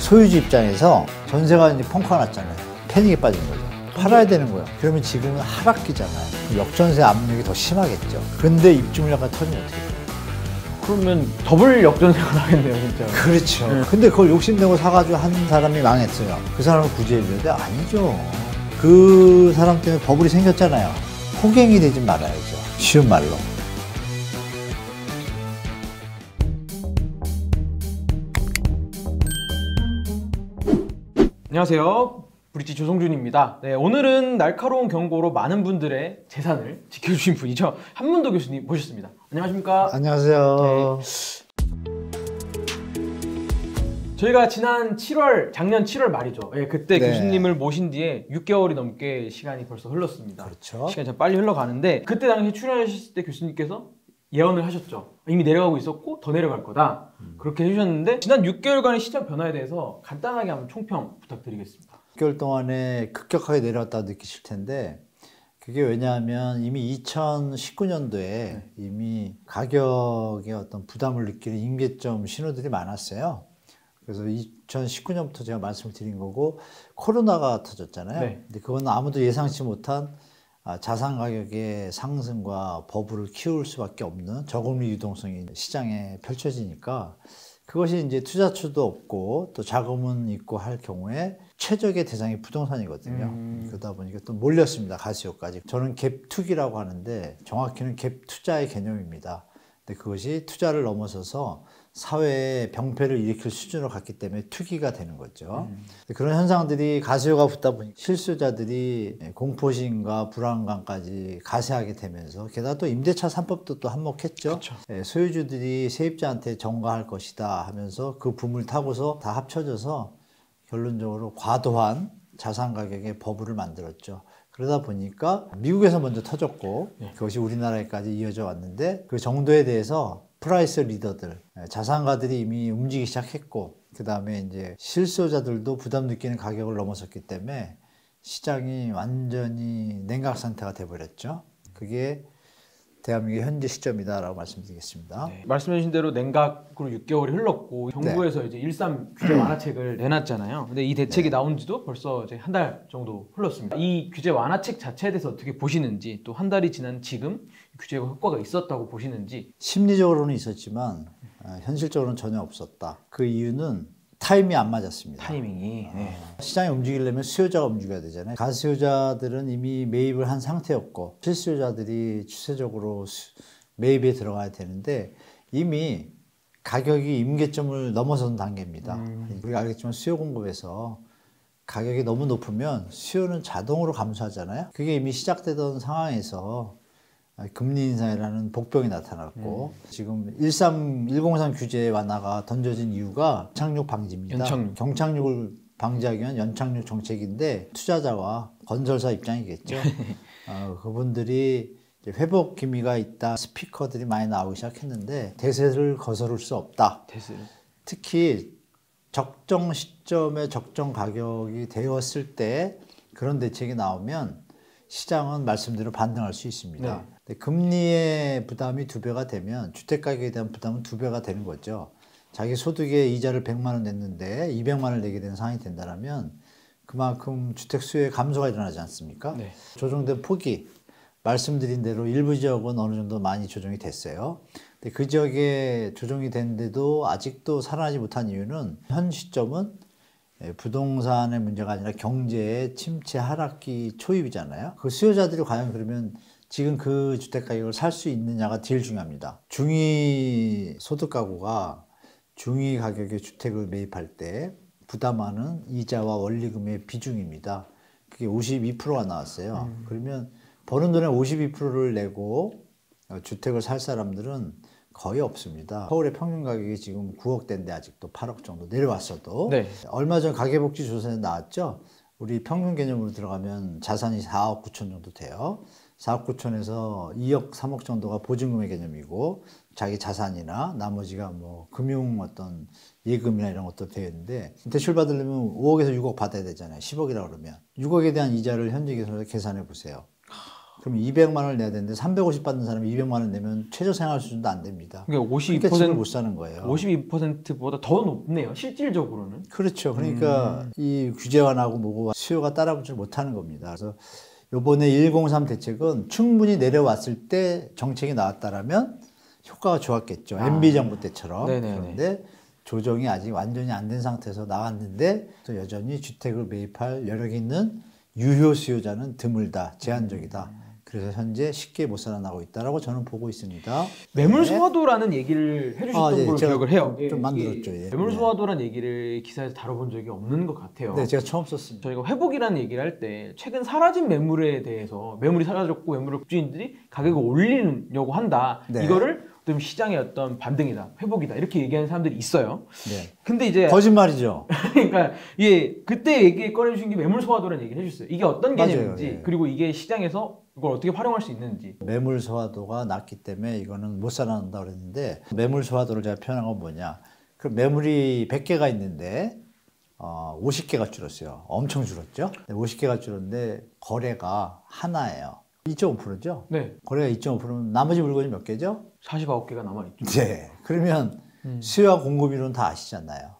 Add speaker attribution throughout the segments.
Speaker 1: 소유주 입장에서 전세가 이제 펑크가 났잖아요. 패닉에 빠진 거죠. 팔아야 되는 거예요. 그러면 지금은 하락기잖아요. 역전세 압력이 더 심하겠죠. 근데 입주물량가 터지면 어떻게 돼요?
Speaker 2: 그러면 더블 역전세가 나겠네요, 진짜.
Speaker 1: 그렇죠. 근데 그걸 욕심내고 사가지고 한 사람이 망했어요. 그 사람을 구제해줘야 돼? 아니죠. 그 사람 때문에 버블이 생겼잖아요. 호갱이 되지 말아야죠. 쉬운 말로.
Speaker 2: 안녕하세요. 브릿지 조성준입니다. 네, 오늘은 날카로운 경고로 많은 분들의 재산을 지켜주신 분이죠. 한문도 교수님 모셨습니다. 안녕하십니까?
Speaker 1: 안녕하세요.
Speaker 2: 저희가 지난 7월, 작년 7월 말이죠. 네, 그때
Speaker 1: 네.
Speaker 2: 교수님을 모신 뒤에 6개월이 넘게 시간이 벌써 흘렀습니다.
Speaker 1: 그렇죠.
Speaker 2: 시간이 참 빨리 흘러가는데 그때 당시 출연하셨을 때 교수님께서 예언을 하셨죠. 이미 내려가고 있었고 더 내려갈 거다. 그렇게 해주셨는데 지난 6개월간의 시장 변화에 대해서 간단하게 한번 총평 부탁드리겠습니다.
Speaker 1: 6개월 동안에 급격하게 내려왔다고 느끼실 텐데 그게 왜냐하면 이미 2019년도에 이미 가격에 어떤 부담을 느끼는 임계점 신호들이 많았어요. 그래서 2019년부터 제가 말씀을 드린 거고 코로나가 터졌잖아요.
Speaker 2: 네.
Speaker 1: 근데 그건 아무도 예상치 못한 자산 가격의 상승과 버블을 키울 수밖에 없는 저금리 유동성이 시장에 펼쳐지니까 그것이 이제 투자처도 없고 또 자금은 있고 할 경우에 최적의 대상이 부동산이거든요. 그러다 보니까 또 몰렸습니다. 가시효까지. 저는 갭 투기라고 하는데 정확히는 갭 투자의 개념입니다. 근데 그것이 투자를 넘어서서 사회에 병폐를 일으킬 수준으로 갔기 때문에 투기가 되는 거죠. 그런 현상들이 가시효가 붙다 보니 실수요자들이 공포심과 불안감까지 가세하게 되면서 게다가 또 임대차 3법도 또 한몫했죠.
Speaker 2: 그쵸.
Speaker 1: 소유주들이 세입자한테 전가할 것이다 하면서 그 붐을 타고서 다 합쳐져서 결론적으로 과도한 자산 가격의 버블을 만들었죠. 그러다 보니까 미국에서 먼저 터졌고 그것이 우리나라에까지 이어져 왔는데 그 정도에 대해서 프라이스 리더들, 자산가들이 이미 움직이기 시작했고 그 다음에 이제 실수요자들도 부담 느끼는 가격을 넘어섰기 때문에 시장이 완전히 냉각 상태가 돼버렸죠. 그게 대한민국의 현재 시점이다라고 말씀드리겠습니다.
Speaker 2: 네, 말씀해주신 대로 냉각으로 6개월이 흘렀고 정부에서 이제 13 규제 완화책을 내놨잖아요. 근데 이 대책이 나온 지도 벌써 이제 한 달 정도 흘렀습니다. 이 규제 완화책 자체에 대해서 어떻게 보시는지 또 한 달이 지난 지금 규제가 효과가 있었다고 보시는지.
Speaker 1: 심리적으로는 있었지만 현실적으로는 전혀 없었다. 그 이유는 타임이 안 맞았습니다.
Speaker 2: 타이밍이.
Speaker 1: 시장이 움직이려면 수요자가 움직여야 되잖아요. 가수요자들은 이미 매입을 한 상태였고 실수요자들이 추세적으로 매입에 들어가야 되는데 이미 가격이 임계점을 넘어선 단계입니다. 우리가 알겠지만 수요 공급에서 가격이 너무 높으면 수요는 자동으로 감소하잖아요. 그게 이미 시작되던 상황에서 금리 인상이라는 복병이 나타났고 지금 103 규제 완화가 던져진 이유가 연착륙 방지입니다. 경착륙을 방지하기 위한 연착륙 정책인데 투자자와 건설사 입장이겠죠. 그분들이 이제 회복 기미가 있다 스피커들이 많이 나오기 시작했는데 대세를 거스를 수 없다. 특히 적정 시점에 적정 가격이 되었을 때 그런 대책이 나오면 시장은 말씀대로 반등할 수 있습니다. 금리의 부담이 2배가 되면 주택가격에 대한 부담은 2배가 되는 거죠. 자기 소득에 이자를 100만 원 냈는데 200만 원을 내게 되는 상황이 된다면 그만큼 주택 수요의 감소가 일어나지 않습니까? 조정된 폭이 말씀드린 대로 일부 지역은 어느 정도 많이 조정이 됐어요. 근데 그 지역에 조정이 됐는데도 아직도 살아나지 못한 이유는 현 시점은 부동산의 문제가 아니라 경제의 침체 하락기 초입이잖아요. 그 수요자들이 과연 그러면 지금 그 주택 가격을 살 수 있느냐가 제일 중요합니다. 중위 소득 가구가 중위 가격의 주택을 매입할 때 부담하는 이자와 원리금의 비중입니다. 그게 52%가 나왔어요. 그러면 버는 돈의 52%를 내고 주택을 살 사람들은 거의 없습니다. 서울의 평균 가격이 지금 9억대인데 아직도 8억 정도 내려왔어도 얼마 전 가계복지조사에 나왔죠. 우리 평균 개념으로 들어가면 자산이 4억 9천 정도 돼요. 4억 9천에서 2억 3억 정도가 보증금의 개념이고 자기 자산이나 나머지가 뭐 금융 어떤 예금이나 이런 것도 되어 있는데 대출 받으려면 5억에서 6억 받아야 되잖아요. 10억이라고 그러면 6억에 대한 이자를 현재 기준으로 계산해 보세요. 그럼 200만 원을 내야 되는데 350 받는 사람이 200만 원 내면 최저생활 수준도 안 됩니다.
Speaker 2: 그러니까 52%
Speaker 1: 그러니까 집을 못 사는 거예요.
Speaker 2: 52%보다 더 높네요. 실질적으로는.
Speaker 1: 그렇죠. 그러니까 이 규제 완화하고 뭐고 수요가 따라붙지 못하는 겁니다. 그래서 이번에 103 대책은 충분히 내려왔을 때 정책이 나왔다라면 효과가 좋았겠죠. MB 정부 때처럼.
Speaker 2: 네네네.
Speaker 1: 그런데 조정이 아직 완전히 안 된 상태에서 나왔는데 또 여전히 주택을 매입할 여력이 있는 유효 수요자는 드물다, 제한적이다. 그래서 현재 쉽게 못 살아나고 있다라고 저는 보고 있습니다.
Speaker 2: 매물 소화도라는 얘기를 해주셨던 걸로
Speaker 1: 제가
Speaker 2: 기억을 해요.
Speaker 1: 좀 만들었죠. 예.
Speaker 2: 매물 소화도라는 얘기를 기사에서 다뤄본 적이 없는 것 같아요.
Speaker 1: 네, 제가 처음 썼습니다.
Speaker 2: 저희가 회복이라는 얘기를 할 때 최근 사라진 매물에 대해서 매물이 사라졌고 매물을 주인들이 가격을 올리려고 한다.
Speaker 1: 네.
Speaker 2: 이거를 어떤 시장의 어떤 반등이다, 회복이다 이렇게 얘기하는 사람들이 있어요.
Speaker 1: 네.
Speaker 2: 근데 이제
Speaker 1: 거짓말이죠.
Speaker 2: 그러니까 그때 얘기 꺼내주신 게 매물 소화도라는 얘기를 해주셨어요. 이게 어떤 개념인지
Speaker 1: 맞아요. 예.
Speaker 2: 그리고 이게 시장에서 이걸 어떻게 활용할 수 있는지.
Speaker 1: 매물 소화도가 낮기 때문에 이거는 못 살아난다 그랬는데 매물 소화도를 제가 표현한 건 뭐냐. 그 매물이 100개가 있는데 50개가 줄었어요. 엄청 줄었죠. 50개가 줄었는데 거래가 하나예요. 2.5%죠?
Speaker 2: 네.
Speaker 1: 거래가 2.5%면 나머지 물건이 몇 개죠?
Speaker 2: 49개가 남아있죠.
Speaker 1: 네. 그러면 수요와 공급 이론 다 아시잖아요.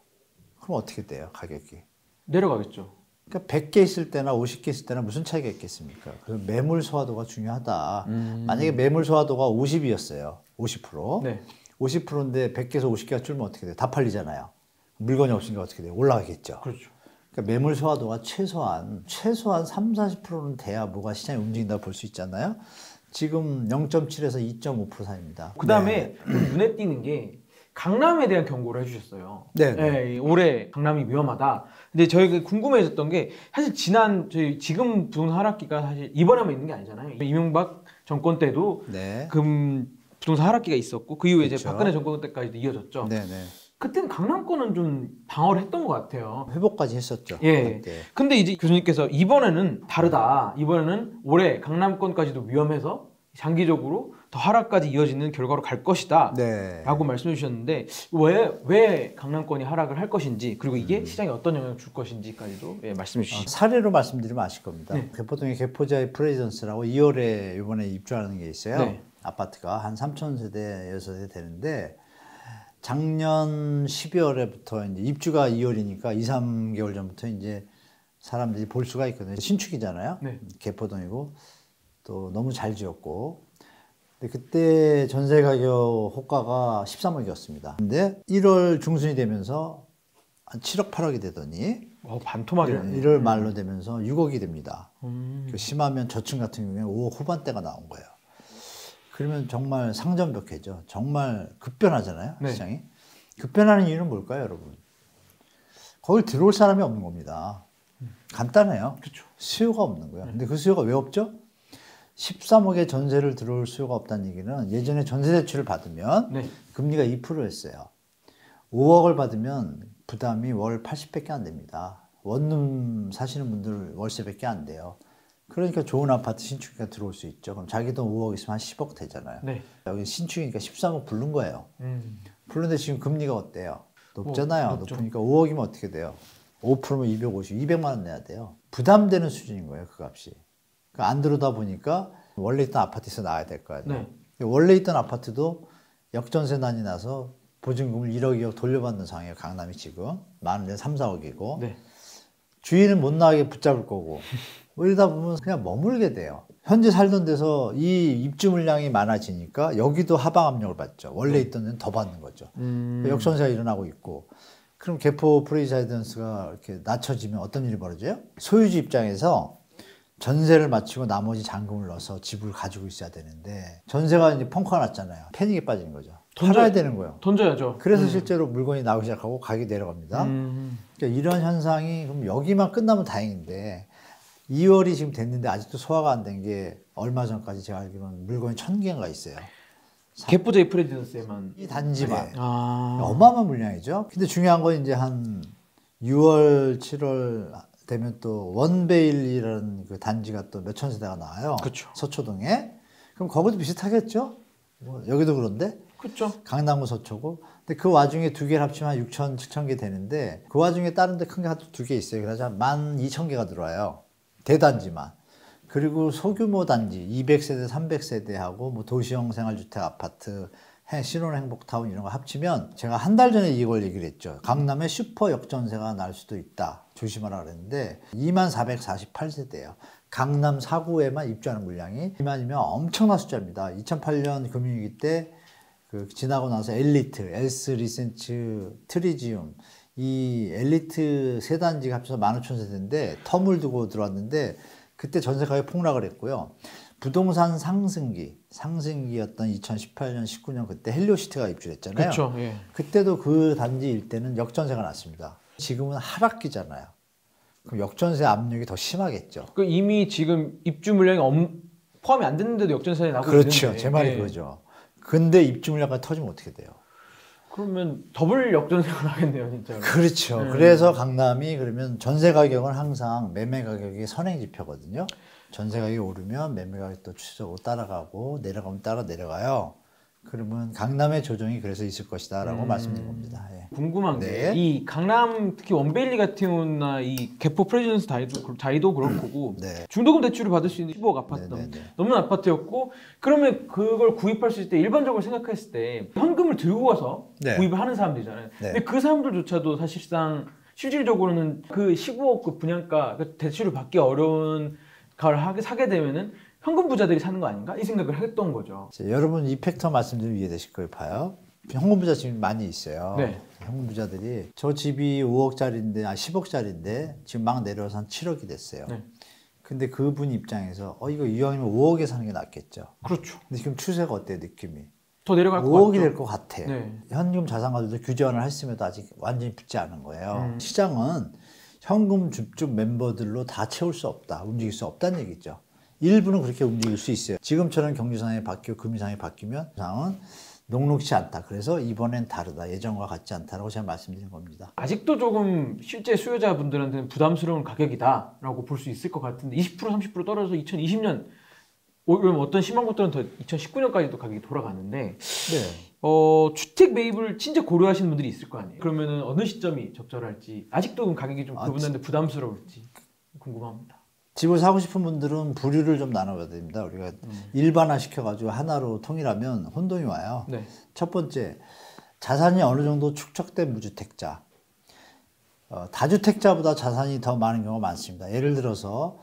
Speaker 1: 그럼 어떻게 돼요, 가격이?
Speaker 2: 내려가겠죠.
Speaker 1: 그러니까 100개 있을 때나 50개 있을 때나 무슨 차이가 있겠습니까? 그래서 매물 소화도가 중요하다. 만약에 매물 소화도가 50이었어요. 50%.
Speaker 2: 네.
Speaker 1: 50%인데 100개에서 50개가 줄면 어떻게 돼요? 다 팔리잖아요. 물건이 없으니까 어떻게 돼요? 올라가겠죠.
Speaker 2: 그렇죠.
Speaker 1: 그러니까 매물 소화도가 최소한 3, 40%는 돼야 뭐가 시장이 움직인다고 볼 수 있잖아요. 지금 0.7에서 2.5% 사이입니다.
Speaker 2: 그 다음에 눈에 띄는 게 강남에 대한 경고를 해주셨어요.
Speaker 1: 네.
Speaker 2: 올해 강남이 위험하다. 근데 저희가 궁금해졌던 게 사실 저희 지금 부동산 하락기가 사실 이번에만 있는 게 아니잖아요. 이명박 정권 때도
Speaker 1: 네.
Speaker 2: 부동산 하락기가 있었고 그 이후에 이제
Speaker 1: 그렇죠.
Speaker 2: 박근혜 정권 때까지도 이어졌죠.
Speaker 1: 네네.
Speaker 2: 그때는 강남권은 좀 방어를 했던 것 같아요.
Speaker 1: 회복까지 했었죠.
Speaker 2: 예.
Speaker 1: 그때.
Speaker 2: 근데 이제 교수님께서 이번에는 다르다. 이번에는 올해 강남권까지도 위험해서 장기적으로 더 하락까지 이어지는 결과로 갈 것이다.
Speaker 1: 네.
Speaker 2: 라고 말씀해 주셨는데 왜 강남권이 하락을 할 것인지 그리고 이게 시장에 어떤 영향을 줄 것인지까지도 말씀해 주시죠.
Speaker 1: 사례로 말씀드리면 아실 겁니다.
Speaker 2: 네.
Speaker 1: 개포동의 개포자의 프레지던스라고 2월에 이번에 입주하는 게 있어요.
Speaker 2: 네.
Speaker 1: 아파트가 한 3,000세대, 6세대 되는데 작년 12월에부터 이제 입주가 2월이니까 2, 3개월 전부터 이제 사람들이 볼 수가 있거든요. 신축이잖아요.
Speaker 2: 네.
Speaker 1: 개포동이고 또 너무 잘 지었고. 근데 그때 전세 가격 호가가 13억이었습니다. 근데 1월 중순이 되면서 한 7억, 8억이 되더니
Speaker 2: 반토막이네.
Speaker 1: 1월 말로 되면서 6억이 됩니다. 심하면 저층 같은 경우에는 5억 후반대가 나온 거예요. 그러면 정말 상전벽해죠. 정말 급변하잖아요.
Speaker 2: 네.
Speaker 1: 시장이. 급변하는 이유는 뭘까요, 여러분? 거길 들어올 사람이 없는 겁니다. 간단해요.
Speaker 2: 그렇죠.
Speaker 1: 수요가 없는 거예요. 근데 그 수요가 왜 없죠? 13억의 전세를 들어올 수요가 없다는 얘기는 예전에 전세 대출을 받으면
Speaker 2: 네.
Speaker 1: 금리가 2%였어요. 5억을 받으면 부담이 월 80밖에 안 됩니다. 원룸 사시는 분들 월세밖에 안 돼요. 그러니까 좋은 아파트 신축이니까 들어올 수 있죠. 그럼 자기 돈 5억 있으면 한 10억 되잖아요.
Speaker 2: 네.
Speaker 1: 여기 신축이니까 13억 부른 거예요. 부른데 지금 금리가 어때요? 높잖아요.
Speaker 2: 높죠.
Speaker 1: 높으니까 5억이면 어떻게 돼요? 5%면 250, 200만 원 내야 돼요. 부담되는 수준인 거예요, 그 값이. 그러니까 안 들어다 보니까 원래 있던 아파트에서 나와야 될 거 아니에요.
Speaker 2: 네.
Speaker 1: 원래 있던 아파트도 역전세난이 나서 보증금을 1억, 2억 돌려받는 상황이에요. 강남이 지금. 많은 데는 3, 4억이고.
Speaker 2: 네.
Speaker 1: 주인은 못 나가게 붙잡을 거고. 이러다 보면 그냥 머물게 돼요. 현재 살던 데서 이 입주 물량이 많아지니까 여기도 하방 압력을 받죠. 원래 있던 데는 더 받는 거죠. 역전세가 일어나고 있고. 그럼 개포 프레지던스가 이렇게 낮춰지면 어떤 일이 벌어져요? 소유주 입장에서 전세를 마치고 나머지 잔금을 넣어서 집을 가지고 있어야 되는데 전세가 이제 펑크가 났잖아요. 패닉에 빠지는 거죠. 팔아야 되는 거예요.
Speaker 2: 던져야죠.
Speaker 1: 그래서 실제로 물건이 나오기 시작하고 가격이 내려갑니다. 그러니까 이런 현상이 그럼 여기만 끝나면 다행인데 2월이 지금 됐는데 아직도 소화가 안 된 게 얼마 전까지 제가 알기로는 물건이 1,000개가 있어요.
Speaker 2: 개포자의 프레지던스에만.
Speaker 1: 이 단지만.
Speaker 2: 네. 아.
Speaker 1: 어마어마한 물량이죠. 근데 중요한 건 이제 한 6월, 7월 되면 또 원베일리라는 그 단지가 또 몇천 세대가 나와요.
Speaker 2: 그렇죠.
Speaker 1: 서초동에. 그럼 거기도 비슷하겠죠? 뭐 여기도 그런데.
Speaker 2: 그렇죠.
Speaker 1: 강남구 서초구. 근데 그 와중에 두 개를 합치면 한 6천, 7천 개 되는데 그 와중에 다른 데 큰 게 한 두 개 있어요. 그래서 한 12,000개가 들어와요. 대단지만. 그리고 소규모 단지 200세대, 300세대하고 뭐 도시형 생활주택 아파트, 신혼행복타운 이런 거 합치면 제가 한 달 전에 이걸 얘기를 했죠. 강남에 슈퍼 역전세가 날 수도 있다. 조심하라 그랬는데 2448세대예요. 강남 4구에만 입주하는 물량이 2만이면 엄청난 숫자입니다. 2008년 금융위기 때 지나고 나서 엘리트, 엘스 리센츠, 트리지움 이 엘리트 세 단지가 합쳐서 15,000세대인데 텀을 두고 들어왔는데 그때 전세 가격이 폭락을 했고요. 부동산 상승기였던 2018년, 19년 그때 헬리오시티가 입주했잖아요.
Speaker 2: 그렇죠. 예.
Speaker 1: 그때도 그 단지 일대는 역전세가 났습니다. 지금은 하락기잖아요. 그럼 역전세 압력이 더 심하겠죠.
Speaker 2: 그 이미 지금 입주 물량이 포함이 안 됐는데도 역전세가 나고
Speaker 1: 그렇죠.
Speaker 2: 있는데.
Speaker 1: 제 말이
Speaker 2: 예.
Speaker 1: 그거죠. 근데 입주 물량까지 터지면 어떻게 돼요?
Speaker 2: 그러면 더블 역전세가 나겠네요, 진짜로.
Speaker 1: 그렇죠. 그래서 강남이 그러면 전세 가격은 항상 매매 가격이 선행 지표거든요. 전세 가격이 오르면 매매 가격도 추세적으로 따라가고 내려가면 따라 내려가요. 그러면 강남의 조정이 그래서 있을 것이다 라고 말씀드린 겁니다. 예.
Speaker 2: 궁금한
Speaker 1: 네.
Speaker 2: 게 이 강남 특히 원베일리 같은 경우나 이 개포 프레지던스 자이도 그럴 거고
Speaker 1: 네.
Speaker 2: 중도금 대출을 받을 수 있는 15억 아파트 넘는 아파트였고 그러면 그걸 구입할 수 있을 때 일반적으로 생각했을 때 현금을 들고 가서
Speaker 1: 네.
Speaker 2: 구입을 하는 사람들이잖아요.
Speaker 1: 네.
Speaker 2: 근데 그 사람들조차도 사실상 실질적으로는 그 15억 그 분양가 그 대출을 받기 어려운 걸 사게 되면은 현금 부자들이 사는 거 아닌가? 이 생각을 했던 거죠.
Speaker 1: 여러분 이 팩터 말씀드리면 이해되실 거예요. 봐요. 현금 부자 지금 많이 있어요.
Speaker 2: 네.
Speaker 1: 현금 부자들이 저 집이 5억짜리인데 10억짜리인데 지금 막 내려서 한 7억이 됐어요.
Speaker 2: 네.
Speaker 1: 근데 그분 입장에서 이거 이왕이면 5억에 사는 게 낫겠죠.
Speaker 2: 그렇죠.
Speaker 1: 근데 지금 추세가 어때요? 느낌이?
Speaker 2: 더 내려갈 것
Speaker 1: 5억이
Speaker 2: 같죠.
Speaker 1: 될 것 같아요.
Speaker 2: 네.
Speaker 1: 현금 자산가들도 규제 완화를 했음에도 아직 완전히 붙지 않은 거예요. 시장은 현금 줍줍 멤버들로 다 채울 수 없다. 움직일 수 없다는 얘기죠. 일부는 그렇게 움직일 수 있어요. 지금처럼 경제 상황이 바뀌고 금융 상황이 바뀌면 상황은 녹록지 않다. 그래서 이번엔 다르다. 예전과 같지 않다라고 제가 말씀드린 겁니다.
Speaker 2: 아직도 조금 실제 수요자분들한테는 부담스러운 가격이다라고 볼 수 있을 것 같은데 20% 30% 떨어져서 2020년 어떤 심한 것들은 더 2019년까지도 가격이 돌아갔는데
Speaker 1: 네.
Speaker 2: 주택 매입을 진짜 고려하시는 분들이 있을 거 아니에요. 그러면은 어느 시점이 적절할지 아직도 가격이 좀 그분한테 부담스러울지 궁금합니다.
Speaker 1: 집을 사고 싶은 분들은 부류를 좀 나눠봐야 됩니다. 우리가 일반화 시켜가지고 하나로 통일하면 혼동이 와요.
Speaker 2: 네.
Speaker 1: 첫 번째, 자산이 어느 정도 축적된 무주택자. 다주택자보다 자산이 더 많은 경우가 많습니다. 예를 들어서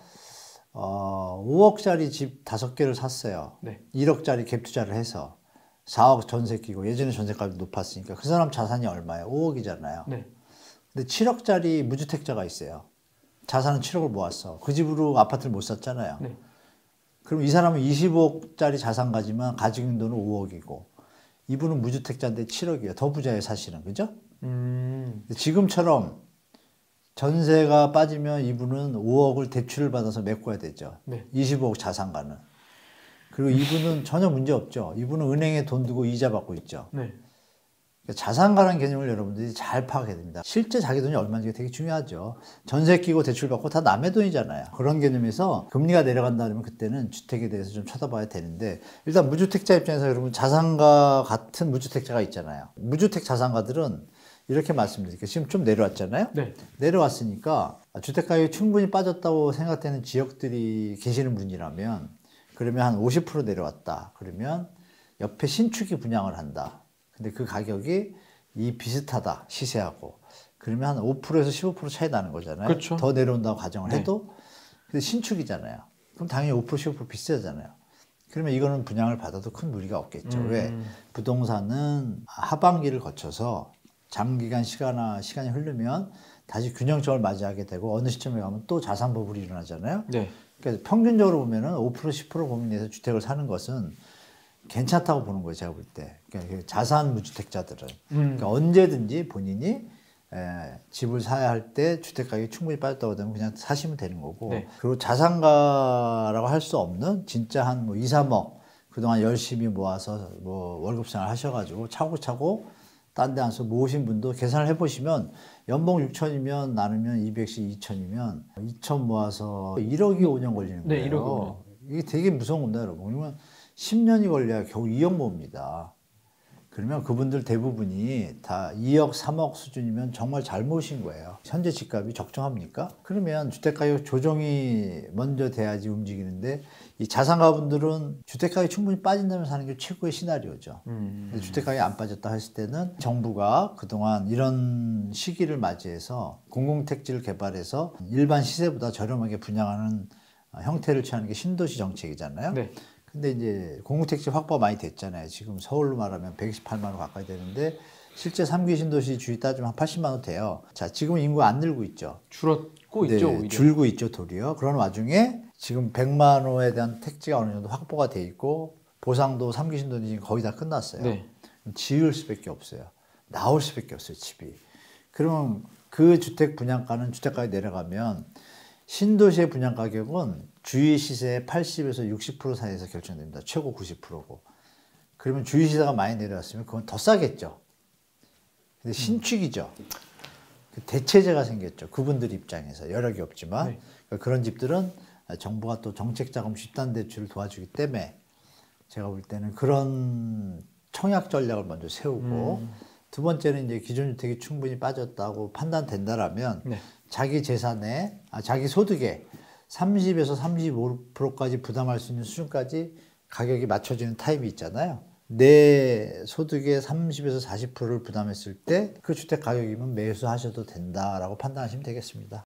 Speaker 1: 5억짜리 집 5개를 샀어요.
Speaker 2: 네.
Speaker 1: 1억짜리 갭 투자를 해서 4억 전세 끼고 예전에 전세값이 높았으니까 그 사람 자산이 얼마예요? 5억이잖아요.
Speaker 2: 네.
Speaker 1: 근데 7억짜리 무주택자가 있어요. 자산은 7억을 모았어. 그 집으로 아파트를 못 샀잖아요.
Speaker 2: 네.
Speaker 1: 그럼 이 사람은 25억짜리 자산 가지만 가지고 있는 돈은 5억이고 이분은 무주택자인데 7억이에요. 더 부자예요, 사실은. 그죠? 지금처럼 전세가 빠지면 이분은 5억을 대출을 받아서 메꿔야 되죠.
Speaker 2: 네.
Speaker 1: 25억 자산가는. 그리고 이분은 전혀 문제 없죠. 이분은 은행에 돈 두고 이자 받고 있죠.
Speaker 2: 네.
Speaker 1: 자산가라는 개념을 여러분들이 잘 파악해야 됩니다. 실제 자기 돈이 얼마인지가 되게 중요하죠. 전세 끼고 대출 받고 다 남의 돈이잖아요. 그런 개념에서 금리가 내려간다 그러면 그때는 주택에 대해서 좀 쳐다봐야 되는데 일단 무주택자 입장에서 여러분 자산가 같은 무주택자가 있잖아요. 무주택 자산가들은 이렇게 말씀드릴게요. 지금 좀 내려왔잖아요.
Speaker 2: 네.
Speaker 1: 내려왔으니까 주택가격이 충분히 빠졌다고 생각되는 지역들이 계시는 분이라면 그러면 한 50% 내려왔다. 그러면 옆에 신축이 분양을 한다. 근데 그 가격이 비슷하다 시세하고 그러면 한 5%에서 15% 차이 나는 거잖아요.
Speaker 2: 그렇죠.
Speaker 1: 더 내려온다고 가정을
Speaker 2: 네.
Speaker 1: 해도 근데 신축이잖아요. 그럼 당연히 5% 15% 비싸잖아요. 그러면 이거는 분양을 받아도 큰 무리가 없겠죠. 왜? 부동산은 하반기를 거쳐서 장기간 시간이 흐르면 다시 균형점을 맞이하게 되고 어느 시점에 가면 또 자산 버블이 일어나잖아요.
Speaker 2: 네.
Speaker 1: 그러니까 평균적으로 보면은 5% 10% 범위 내에서 주택을 사는 것은 괜찮다고 보는 거예요, 제가 볼 때. 그러니까 자산 무주택자들은. 그러니까 언제든지 본인이 집을 사야 할 때 주택 가격이 충분히 빠졌다고 되면 그냥 사시면 되는 거고.
Speaker 2: 네.
Speaker 1: 그리고 자산가라고 할 수 없는 진짜 한 2, 3억 그동안 열심히 모아서 월급 생활 하셔가지고 차곡차곡 딴 데 안서 모으신 분도 계산을 해보시면 연봉 6천이면 나누면 200씩 2천이면 2천 모아서 1억이 5년 걸리는 거예요.
Speaker 2: 네, 1억이 5년.
Speaker 1: 이게 되게 무서운 겁니다, 여러분. 그러면 10년이 걸려야 겨우 2억 모읍니다. 그러면 그분들 대부분이 다 2억, 3억 수준이면 정말 잘못인 거예요. 현재 집값이 적정합니까? 그러면 주택가격 조정이 먼저 돼야지 움직이는데 이 자산가분들은 주택가격이 충분히 빠진다면 사는 게 최고의 시나리오죠. 주택가격이 안 빠졌다 했을 때는 정부가 그동안 이런 시기를 맞이해서 공공택지를 개발해서 일반 시세보다 저렴하게 분양하는 형태를 취하는 게 신도시 정책이잖아요.
Speaker 2: 네.
Speaker 1: 근데 이제 공공택지 확보가 많이 됐잖아요. 지금 서울로 말하면 128만 원 가까이 되는데 실제 3기 신도시 주위 따지면 한 80만 원 돼요. 자, 지금 인구 안 늘고 있죠.
Speaker 2: 줄었고 있죠, 오히려.
Speaker 1: 줄고 있죠, 도리어. 그런 와중에 지금 100만 원에 대한 택지가 어느 정도 확보가 돼 있고 보상도 3기 신도시 지금 거의 다 끝났어요.
Speaker 2: 네.
Speaker 1: 지을 수밖에 없어요. 나올 수밖에 없어요, 집이. 그러면 그 주택 분양가는 주택가격이 내려가면 신도시의 분양가격은 주위 시세의 80에서 60% 사이에서 결정됩니다. 최고 90%고. 그러면 주위 시세가 많이 내려왔으면 그건 더 싸겠죠. 근데 신축이죠. 대체제가 생겼죠. 그분들 입장에서 여력이 없지만
Speaker 2: 네.
Speaker 1: 그러니까 그런 집들은 정부가 또 정책자금 집단 대출을 도와주기 때문에 제가 볼 때는 그런 청약 전략을 먼저 세우고 두 번째는 이제 기존 주택이 충분히 빠졌다고 판단된다라면
Speaker 2: 네.
Speaker 1: 자기 재산에 자기 소득에 30에서 35%까지 부담할 수 있는 수준까지 가격이 맞춰지는 타입이 있잖아요. 내 소득의 30에서 40%를 부담했을 때 그 주택 가격이면 매수하셔도 된다라고 판단하시면 되겠습니다.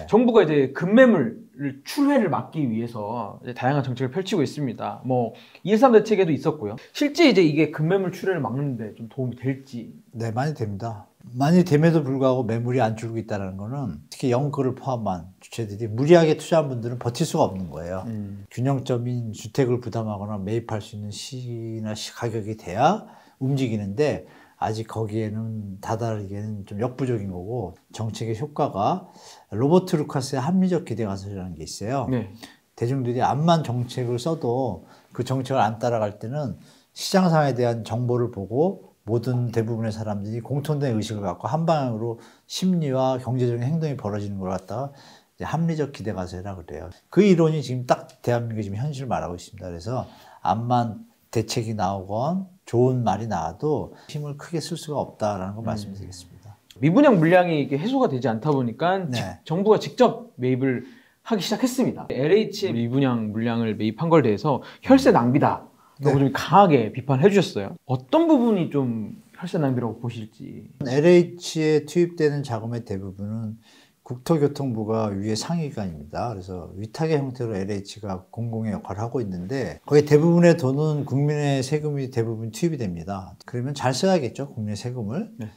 Speaker 2: 정부가 이제 급매물 출회를 막기 위해서 이제 다양한 정책을 펼치고 있습니다. 뭐 2.13 대책에도 있었고요. 실제 이제 이게 급매물 출회를 막는데 좀 도움이 될지.
Speaker 1: 네, 많이 됩니다. 많이 됨에도 불구하고 매물이 안 줄고 있다는 거는 특히 영끌을 포함한 주체들이 무리하게 투자한 분들은 버틸 수가 없는 거예요. 균형점인 주택을 부담하거나 매입할 수 있는 시기나 가격이 돼야 움직이는데 아직 거기에는 다다르기에는 좀 역부족인 거고 정책의 효과가 로버트 루카스의 합리적 기대 가설이라는 게 있어요.
Speaker 2: 네.
Speaker 1: 대중들이 암만 정책을 써도 그 정책을 안 따라갈 때는 시장 상황에 대한 정보를 보고 모든 대부분의 사람들이 공통된 의식을 갖고 한 방향으로 심리와 경제적인 행동이 벌어지는 걸 갖다가 이제 합리적 기대 가설이라고 그래요. 그 이론이 지금 딱 대한민국의 지금 현실을 말하고 있습니다. 그래서 암만 대책이 나오건 좋은 말이 나와도 힘을 크게 쓸 수가 없다라는 걸 말씀드리겠습니다.
Speaker 2: 미분양 물량이 이게 해소가 되지 않다 보니까
Speaker 1: 네.
Speaker 2: 정부가 직접 매입을 하기 시작했습니다. LH의 미분양 물량을 매입한 걸 대해서 혈세 낭비다 라고 좀 강하게 비판해 주셨어요. 어떤 부분이 좀 혈세 낭비라고 보실지.
Speaker 1: LH에 투입되는 자금의 대부분은 국토교통부가 위의 상위기관입니다. 그래서 위탁의 형태로 LH가 공공의 역할을 하고 있는데 거의 대부분의 돈은 국민의 세금이 대부분 투입이 됩니다. 그러면 잘 써야겠죠, 국민의 세금을.
Speaker 2: 네.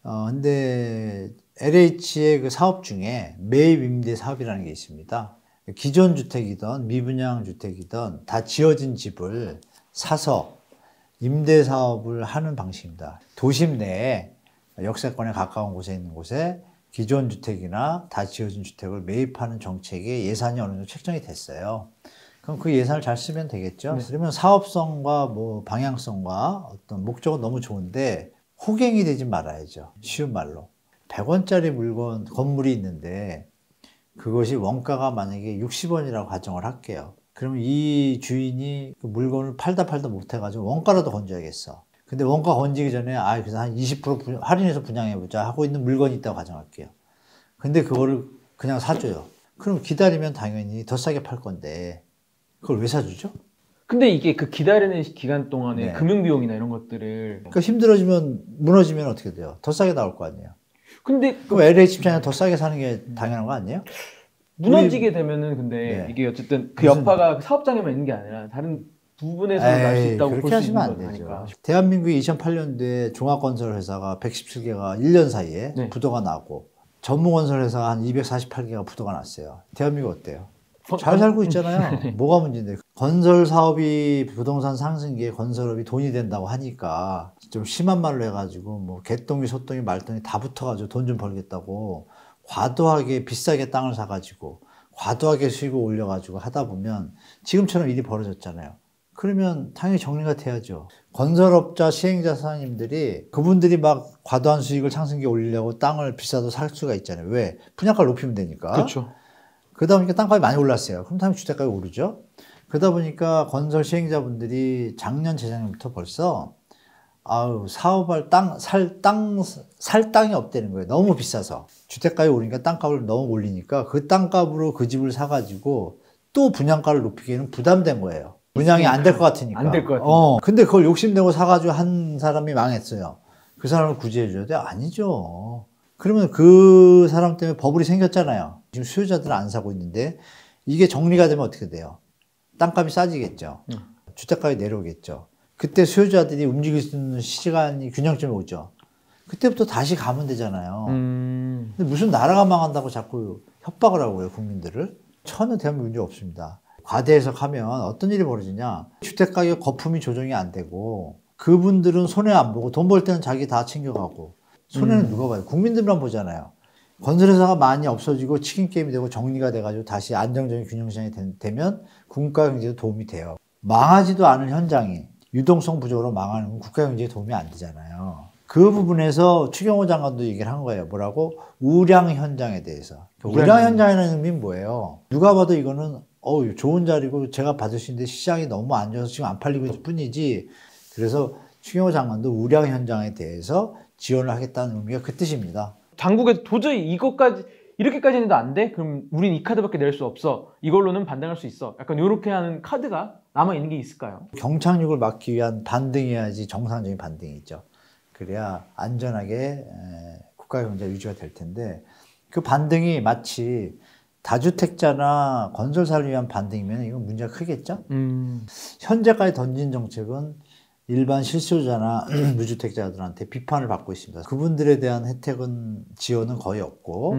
Speaker 1: 근데 LH의 그 사업 중에 매입 임대 사업이라는 게 있습니다. 기존 주택이든 미분양 주택이든 다 지어진 집을 사서 임대 사업을 하는 방식입니다. 도심 내에 역세권에 가까운 곳에 있는 곳에 기존 주택이나 다 지어진 주택을 매입하는 정책에 예산이 어느 정도 책정이 됐어요. 그럼 그 예산을 잘 쓰면 되겠죠.
Speaker 2: 네.
Speaker 1: 그러면 사업성과 뭐 방향성과 어떤 목적은 너무 좋은데 호갱이 되지 말아야죠. 쉬운 말로. 100원짜리 물건, 건물이 있는데 그것이 원가가 만약에 60원이라고 가정을 할게요. 그러면 이 주인이 그 물건을 팔다 못해가지고 원가라도 건져야겠어. 근데 원가 건지기 전에 그래서 한 20% 할인해서 분양해보자 하고 있는 물건이 있다고 가정할게요. 근데 그거를 그냥 사줘요. 그럼 기다리면 당연히 더 싸게 팔 건데 그걸 왜 사주죠?
Speaker 2: 근데 이게 그 기다리는 기간 동안에
Speaker 1: 네.
Speaker 2: 금융비용이나 이런 것들을.
Speaker 1: 그러니까 힘들어지면 무너지면 어떻게 돼요? 더 싸게 나올 거 아니에요.
Speaker 2: 근데
Speaker 1: 그럼 LH 입장에 더 싸게 사는 게 당연한 거 아니에요?
Speaker 2: 무너지게 되면은 근데
Speaker 1: 네.
Speaker 2: 이게 어쨌든 그 여파가 사업장에만 있는 게 아니라 다른 부분에서 날 수 있다고 볼
Speaker 1: 그렇게
Speaker 2: 수 있는
Speaker 1: 하시면 안
Speaker 2: 거니까.
Speaker 1: 되죠. 대한민국이 2008년도에 종합건설 회사가 117개가 1년 사이에
Speaker 2: 네.
Speaker 1: 부도가 나고 전문건설 회사 한 248개가 부도가 났어요. 대한민국 어때요? 잘 살고 있잖아요. 뭐가 문제인데. 건설 사업이 부동산 상승기에 건설업이 돈이 된다고 하니까 좀 심한 말로 해가지고 뭐 개똥이 소똥이 말똥이 다 붙어가지고 돈 좀 벌겠다고 과도하게 비싸게 땅을 사가지고 과도하게 수익을 올려가지고 하다 보면 지금처럼 일이 벌어졌잖아요. 그러면 당연히 정리가 돼야죠. 건설업자, 시행자 사장님들이 그분들이 막 과도한 수익을 상승기에 올리려고 땅을 비싸도 살 수가 있잖아요. 왜? 분양가를 높이면 되니까.
Speaker 2: 그렇죠.
Speaker 1: 그러다 보니까 땅값이 많이 올랐어요. 그럼 당연히 주택가격이 오르죠. 그러다 보니까 건설 시행자분들이 작년, 재작년부터 벌써 아우 사업할 살 땅이 없다는 거예요. 너무 비싸서. 주택가에 오르니까 땅값을 너무 올리니까 그 땅값으로 그 집을 사가지고 또 분양가를 높이기에는 부담된 거예요. 분양이 안 될 것 같으니까.
Speaker 2: 안 될 것 같으니까.
Speaker 1: 근데 그걸 욕심내고 사가지고 한 사람이 망했어요. 그 사람을 구제해줘야 돼? 아니죠. 그러면 그 사람 때문에 버블이 생겼잖아요. 지금 수요자들은 안 사고 있는데 이게 정리가 되면 어떻게 돼요? 땅값이 싸지겠죠. 주택가격이 내려오겠죠. 그때 수요자들이 움직일 수 있는 시간이 균형점에 오죠. 그때부터 다시 가면 되잖아요. 근데 무슨 나라가 망한다고 자꾸 협박을 하고요, 국민들을. 전혀 대한민국 문제 없습니다. 과대 해석하면 어떤 일이 벌어지냐. 주택가격 거품이 조정이 안 되고 그분들은 손해 안 보고 돈 벌 때는 자기 다 챙겨가고 손해는 누가 봐요? 국민들만 보잖아요. 건설회사가 많이 없어지고 치킨게임이 되고 정리가 돼가지고 다시 안정적인 균형시장이 되면 국가경제에 도움이 돼요. 망하지도 않은 현장이 유동성 부족으로 망하는 건 국가경제에 도움이 안 되잖아요. 그 부분에서 추경호 장관도 얘기를 한 거예요. 뭐라고? 우량 현장에 대해서. 우량 현장이라는 의미는 뭐예요? 누가 봐도 이거는 좋은 자리고 제가 받을 수 있는데 시장이 너무 안 좋아서 지금 안 팔리고 있을 뿐이지. 그래서 추경호 장관도 우량 현장에 대해서 지원을 하겠다는 의미가 그 뜻입니다.
Speaker 2: 당국에서 도저히 이렇게까지는 안 돼? 그럼 우린 이 카드밖에 낼 수 없어. 이걸로는 반등할 수 있어. 약간 이렇게 하는 카드가 남아있는 게 있을까요?
Speaker 1: 경착륙을 막기 위한 반등이어야지 정상적인 반등이죠. 그래야 안전하게 국가 경제가 유지가 될 텐데 그 반등이 마치 다주택자나 건설사를 위한 반등이면 이건 문제가 크겠죠? 현재까지 던진 정책은 일반 실수요자나 무주택자들한테 비판을 받고 있습니다. 그분들에 대한 혜택은 지원은 거의 없고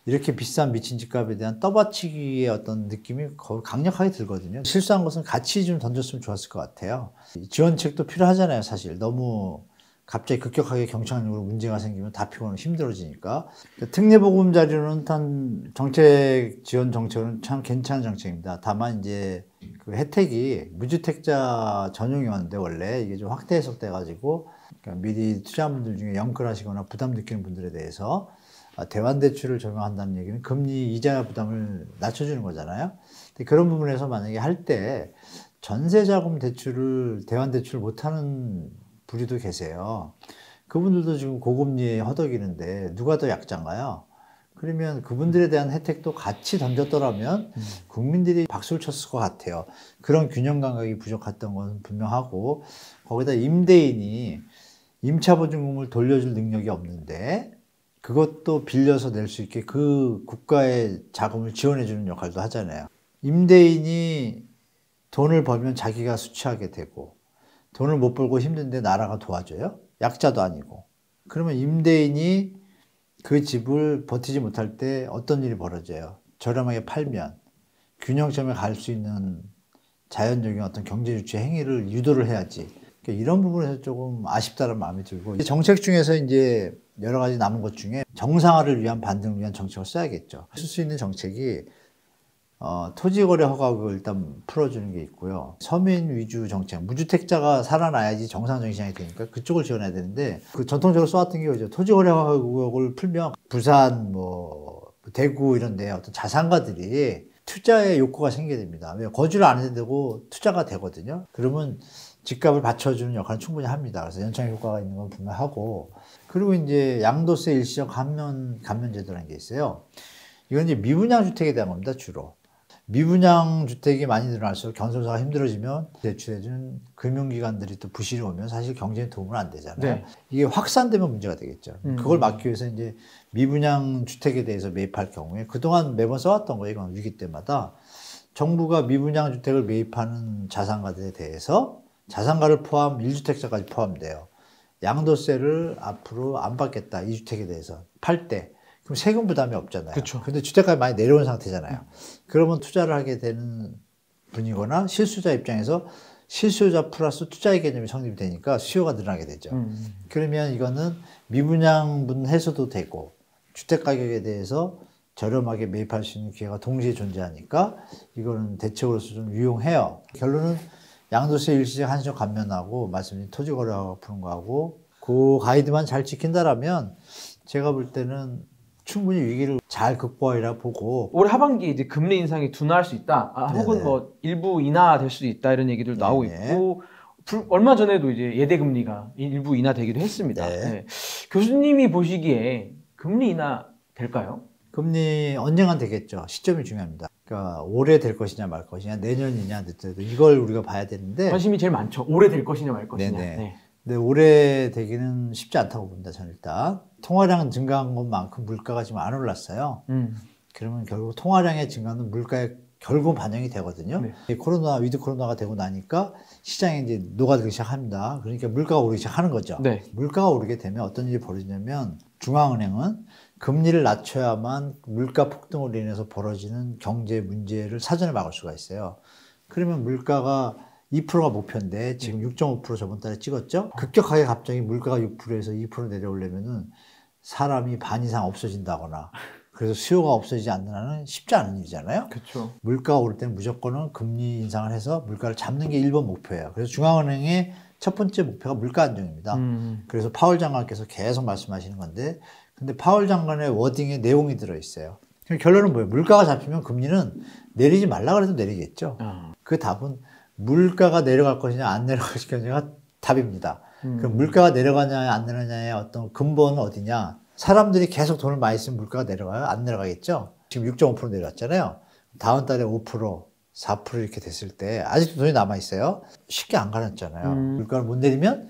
Speaker 1: 이렇게 비싼 미친 집값에 대한 떠받치기의 어떤 느낌이 거의 강력하게 들거든요. 실수한 것은 같이 좀 던졌으면 좋았을 것 같아요. 지원책도 필요하잖아요, 사실. 너무 갑자기 급격하게 경착륙으로 문제가 생기면 다 피곤하고 힘들어지니까. 특례보금자리로는 단 정책 지원 정책은 참 괜찮은 정책입니다. 다만 이제 그 혜택이 무주택자 전용이었는데 원래 이게 좀 확대 해석돼 가지고 그러니까 미리 투자한 분들 중에 영끌하시거나 부담 느끼는 분들에 대해서 대환대출을 적용한다는 얘기는 금리 이자 부담을 낮춰주는 거잖아요. 근데 그런 부분에서 만약에 할 때 전세자금 대출을 대환대출 못하는 부류도 계세요. 그분들도 지금 고금리에 허덕이는데 누가 더 약자인가요? 그러면 그분들에 대한 혜택도 같이 던졌더라면 국민들이 박수를 쳤을 것 같아요. 그런 균형 감각이 부족했던 건 분명하고 거기다 임대인이 임차보증금을 돌려줄 능력이 없는데 그것도 빌려서 낼 수 있게 그 국가의 자금을 지원해주는 역할도 하잖아요. 임대인이 돈을 벌면 자기가 수취하게 되고 돈을 못 벌고 힘든데 나라가 도와줘요? 약자도 아니고. 그러면 임대인이 그 집을 버티지 못할 때 어떤 일이 벌어져요? 저렴하게 팔면 균형점에 갈 수 있는 자연적인 어떤 경제주체 행위를 유도를 해야지. 그러니까 이런 부분에서 조금 아쉽다는 마음이 들고 정책 중에서 이제 여러 가지 남은 것 중에 정상화를 위한 반등을 위한 정책을 써야겠죠. 쓸 수 있는 정책이 토지거래 허가를 일단 풀어주는 게 있고요. 서민 위주 정책, 무주택자가 살아나야지 정상적인 시장이 되니까 그쪽을 지원해야 되는데 그 전통적으로 써왔던 게 이제 토지거래 허가를 풀면 부산, 대구 이런 데 어떤 자산가들이 투자의 욕구가 생기게 됩니다. 왜 거주를 안 해도 되고 투자가 되거든요. 그러면 집값을 받쳐주는 역할은 충분히 합니다. 그래서 연착 효과가 있는 건 분명하고 그리고 이제 양도세 일시적 감면제도라는 게 있어요. 이건 이제 미분양 주택에 대한 겁니다, 주로. 미분양 주택이 많이 늘어날수록 건설사가 힘들어지면 대출해준 금융기관들이 또 부실이 오면 사실 경제에 도움은 안 되잖아요. 네. 이게 확산되면 문제가 되겠죠. 그걸 막기 위해서 이제 미분양 주택에 대해서 매입할 경우에 그동안 매번 써왔던 거예요. 이건 위기 때마다 정부가 미분양 주택을 매입하는 자산가들에 대해서 자산가를 포함 1주택자까지 포함돼요. 양도세를 앞으로 안 받겠다. 2주택에 대해서 팔 때. 그럼 세금 부담이 없잖아요. 그쵸. 근데 주택가가 많이 내려온 상태잖아요. 그러면 투자를 하게 되는 분이거나 실수요자 입장에서 실수요자 플러스 투자의 개념이 성립이 되니까 수요가 늘어나게 되죠. 그러면 이거는 미분양분 해소도 되고 주택가격에 대해서 저렴하게 매입할 수 있는 기회가 동시에 존재하니까 이거는 대책으로서 좀 유용해요. 결론은 양도세 일시적 한시적 감면하고 말씀드린 토지거래허가 푸는 거하고 그 가이드만 잘 지킨다라면 제가 볼 때는 충분히 위기를 잘 극복하리라 보고
Speaker 2: 올해 하반기에 이제 금리 인상이 둔화할 수 있다. 혹은
Speaker 1: 네네.
Speaker 2: 뭐 일부 인하될 수도 있다 이런 얘기들 나오고
Speaker 1: 네네.
Speaker 2: 있고 얼마 전에도 이제 예대 금리가 일부 인하되기도 했습니다.
Speaker 1: 네.
Speaker 2: 네. 교수님이 보시기에 금리 인하 될까요?
Speaker 1: 금리 언젠간 되겠죠. 시점이 중요합니다. 그러니까 올해 될 것이냐 말 것이냐, 내년이냐 늦더라도 이걸 우리가 봐야 되는데
Speaker 2: 관심이 제일 많죠. 올해 될 것이냐 말 것이냐.
Speaker 1: 네네.
Speaker 2: 네.
Speaker 1: 근데 올해 되기는 쉽지 않다고 봅니다. 저는 일단 통화량 증가한 것만큼 물가가 지금 안 올랐어요. 그러면 결국 통화량의 증가는 물가에 결국 반영이 되거든요. 네. 위드 코로나가 되고 나니까 시장에 이제 녹아들기 시작합니다. 그러니까 물가가 오르기 시작하는 거죠.
Speaker 2: 네.
Speaker 1: 물가가 오르게 되면 어떤 일이 벌어지냐면 중앙은행은 금리를 낮춰야만 물가 폭등으로 인해서 벌어지는 경제 문제를 사전에 막을 수가 있어요. 그러면 물가가 2%가 목표인데 지금 6.5% 저번 달에 찍었죠? 급격하게 갑자기 물가가 6%에서 2% 내려오려면은 사람이 반 이상 없어진다거나 그래서 수요가 없어지지 않는 한은 쉽지 않은 일이잖아요.
Speaker 2: 그렇죠.
Speaker 1: 물가가 오를 때는 무조건은 금리 인상을 해서 물가를 잡는 게 1번 목표예요. 그래서 중앙은행의 첫 번째 목표가 물가 안정입니다. 그래서 파월 장관께서 계속 말씀하시는 건데 근데 파월 장관의 워딩에 내용이 들어있어요. 결론은 뭐예요? 물가가 잡히면 금리는 내리지 말라 그래도 내리겠죠. 그 답은 물가가 내려갈 것이냐 안 내려갈 것이냐가 답입니다. 그럼 물가가 내려가냐 안 내려가냐의 어떤 근본은 어디냐? 사람들이 계속 돈을 많이 쓰면 물가가 내려가요? 안 내려가겠죠? 지금 6.5% 내려왔잖아요. 다음 달에 5%, 4% 이렇게 됐을 때 아직도 돈이 남아있어요. 쉽게 안 가라앉잖아요. 물가를 못 내리면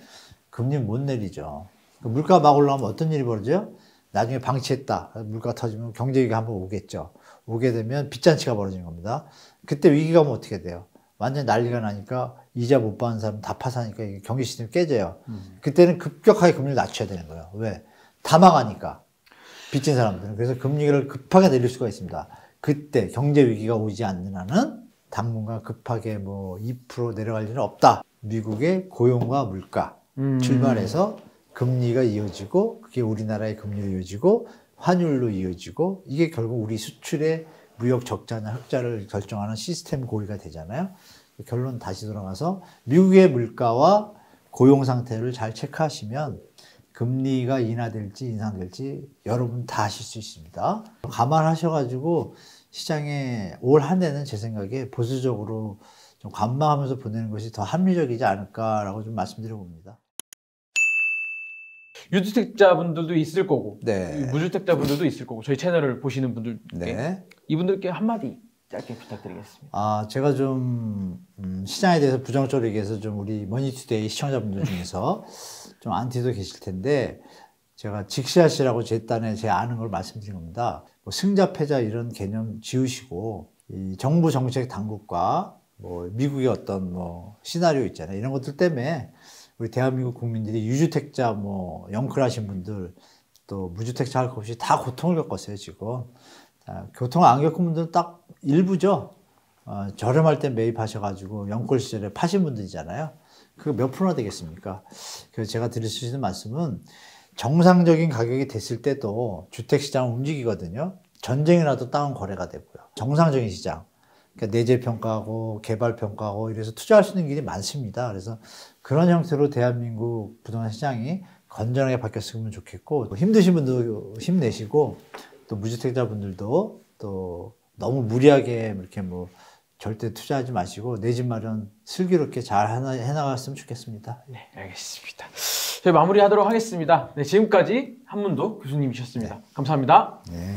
Speaker 1: 금리는 못 내리죠. 물가가 막 올라가면 어떤 일이 벌어져요? 나중에 방치했다. 물가가 터지면 경제위기가 한번 오겠죠. 오게 되면 빚잔치가 벌어지는 겁니다. 그때 위기가 오면 어떻게 돼요? 완전 난리가 나니까 이자 못 받는 사람 다 파산하니까 경기 시스템이 깨져요. 그때는 급격하게 금리를 낮춰야 되는 거예요. 왜? 다 망하니까. 빚진 사람들은. 그래서 금리를 급하게 내릴 수가 있습니다. 그때 경제 위기가 오지 않는 한은 당분간 급하게 뭐 2% 내려갈 일은 없다. 미국의 고용과 물가 출발해서 금리가 이어지고 그게 우리나라의 금리로 이어지고 환율로 이어지고 이게 결국 우리 수출의 무역 적자나 흑자를 결정하는 시스템 고리가 되잖아요. 결론 다시 돌아가서 미국의 물가와 고용 상태를 잘 체크하시면 금리가 인하될지 인상될지 여러분 다 아실 수 있습니다. 감안하셔가지고 시장에 올 한 해는 제 생각에 보수적으로 좀 관망하면서 보내는 것이 더 합리적이지 않을까라고 좀 말씀드려 봅니다.
Speaker 2: 유주택자분들도 있을 거고
Speaker 1: 네.
Speaker 2: 무주택자분들도 있을 거고 저희 채널을 보시는 분들께
Speaker 1: 네.
Speaker 2: 이분들께 한마디 짧게 부탁드리겠습니다.
Speaker 1: 제가 좀 시장에 대해서 부정적으로 얘기해서 좀 우리 머니투데이 시청자분들 중에서 좀 안티도 계실 텐데 제가 직시하시라고 제 딴에 제 아는 걸 말씀드린 겁니다. 뭐 승자 패자 이런 개념 지우시고 이 정부 정책 당국과 뭐 미국의 어떤 뭐 시나리오 있잖아요. 이런 것들 때문에 우리 대한민국 국민들이 유주택자 뭐 영클하신 분들 또 무주택자 할 것 없이 다 고통을 겪었어요 지금. 교통을 안 겪은 분들은 딱 일부죠. 저렴할 때 매입하셔가지고 영끌 시절에 파신 분들이잖아요. 그거 몇 프로나 되겠습니까? 그래서 제가 드릴 수 있는 말씀은 정상적인 가격이 됐을 때도 주택시장은 움직이거든요. 전쟁이 나도 다운 거래가 되고요. 정상적인 시장. 그러니까 내재 평가하고 개발 평가하고 이래서 투자할 수 있는 길이 많습니다. 그래서 그런 형태로 대한민국 부동산 시장이 건전하게 바뀌었으면 좋겠고 힘드신 분도 힘내시고 또 무주택자 분들도 또 너무 무리하게 이렇게 뭐 절대 투자하지 마시고 내 집 마련 슬기롭게 잘 해나갔으면 좋겠습니다.
Speaker 2: 네, 알겠습니다. 저희 마무리하도록 하겠습니다. 네, 지금까지 한문도 교수님이셨습니다.
Speaker 1: 네.
Speaker 2: 감사합니다.
Speaker 1: 네.